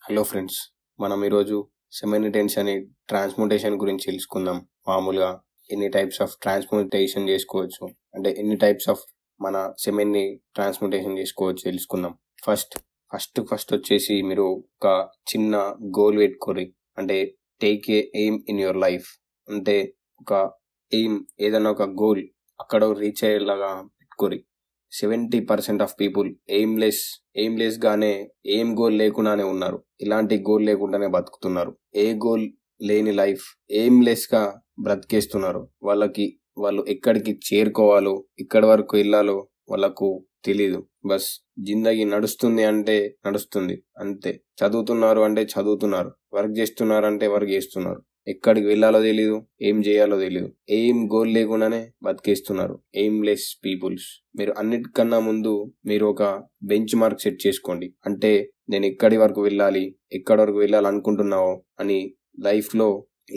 Hello friends, మనం ఈరోజు సెమెనిటెన్స్ అనే ట్రాన్స్ముటేషన్ గురించి తెలుసుకుందాం. మామూలుగా ఎన్ని టైప్స్ ఆఫ్ ట్రాన్స్ముటేషన్ చేసుకోవచ్చు, అంటే ఎన్ని టైప్స్ ఆఫ్ మన సెమెన్ని ట్రాన్స్ముటేషన్ చేసుకోవచ్చు తెలుసుకుందాం. ఫస్ట్ వచ్చేసి మీరు ఒక చిన్న గోల్ పెట్టుకోరి. అంటే take a aim in your life. అంటే ఒక ఎయిమ్, ఏదైనా ఒక గోల్ అక్కడ రీచ్ అయ్యేలాగా పెట్టుకోరి. 70% ఆఫ్ పీపుల్ ఎయిమ్లెస్ గానే, ఏం గోల్ లేకుండానే ఉన్నారు. ఇలాంటి గోల్ లేకుండానే బతుకుతున్నారు. ఏ గోల్ లేని లైఫ్ ఎయిమ్లెస్ గా బ్రతికేస్తున్నారు. వాళ్ళు ఎక్కడికి చేరుకోవాలో, ఎక్కడి వరకు వెళ్ళాలో వాళ్ళకు తెలీదు. బస్ జిందగీ నడుస్తుంది అంటే నడుస్తుంది అంతే. చదువుతున్నారు అంటే చదువుతున్నారు, వర్క్ చేస్తున్నారు అంటే వర్క్ చేస్తున్నారు. ఎక్కడికి వెళ్ళాలో తెలీదు, ఏం చేయాలో తెలీదు. ఏం గోల్ లేకుండానే బతికేస్తున్నారు ఎయిమ్లెస్ పీపుల్స్. మీరు అన్నిటికన్నా ముందు మీరు ఒక బెంచ్ మార్క్ సెట్ చేసుకోండి. అంటే నేను ఎక్కడి వరకు వెళ్ళాలనుకుంటున్నావో అని, లైఫ్ లో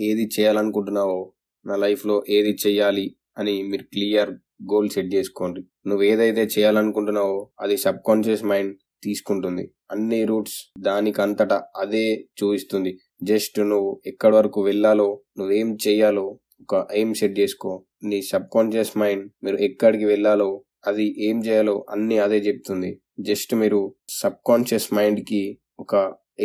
ఏది చేయాలనుకుంటున్నావో, నా లైఫ్ లో ఏది చెయ్యాలి అని మీరు క్లియర్ గోల్ సెట్ చేసుకోండి. నువ్వు ఏదైతే చేయాలనుకుంటున్నావో అది సబ్ కాన్షియస్ మైండ్ తీసుకుంటుంది. అన్ని రూట్స్ దానికంతటా అదే చూపిస్తుంది. జస్ట్ నువ్వు ఎక్కడి వరకు వెళ్ళాలో, నువ్వేం చెయ్యాలో ఒక ఎయిమ్ సెట్ చేసుకో. నీ సబ్ కాన్షియస్ మైండ్ మీరు ఎక్కడికి వెళ్ళాలో, అది ఏం చేయాలో అన్ని అదే చెప్తుంది. జస్ట్ మీరు సబ్ కాన్షియస్ మైండ్ కి ఒక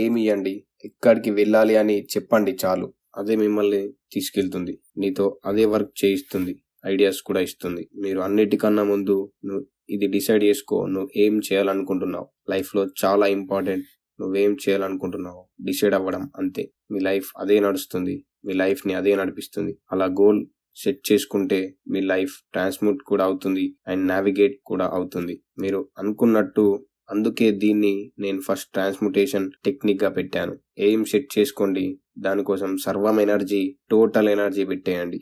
ఎయిమ్ ఇవ్వండి, ఎక్కడికి వెళ్ళాలి అని చెప్పండి, చాలు. అదే మిమ్మల్ని తీసుకెళ్తుంది, నీతో అదే వర్క్ చేయిస్తుంది, ఐడియాస్ కూడా ఇస్తుంది. మీరు అన్నిటికన్నా ముందు నువ్వు ఇది డిసైడ్ చేసుకో. నువ్వు ఏం చేయాలనుకుంటున్నావు లైఫ్ లో, చాలా ఇంపార్టెంట్. నువ్వేం చేయాలనుకుంటున్నావు డిసైడ్ అవ్వడం, అంతే. మీ లైఫ్ అదే నడుస్తుంది, మీ లైఫ్ ని అదే నడిపిస్తుంది. అలా గోల్ సెట్ చేసుకుంటే మీ లైఫ్ ట్రాన్స్మూట్ కూడా అవుతుంది అండ్ నావిగేట్ కూడా అవుతుంది మీరు అనుకున్నట్టు. అందుకే దీన్ని నేను ఫస్ట్ ట్రాన్స్ముటేషన్ టెక్నిక్ గా పెట్టాను. ఎయిమ్ సెట్ చేసుకోండి, దానికోసం సర్వం ఎనర్జీ, టోటల్ ఎనర్జీ పెట్టేయండి.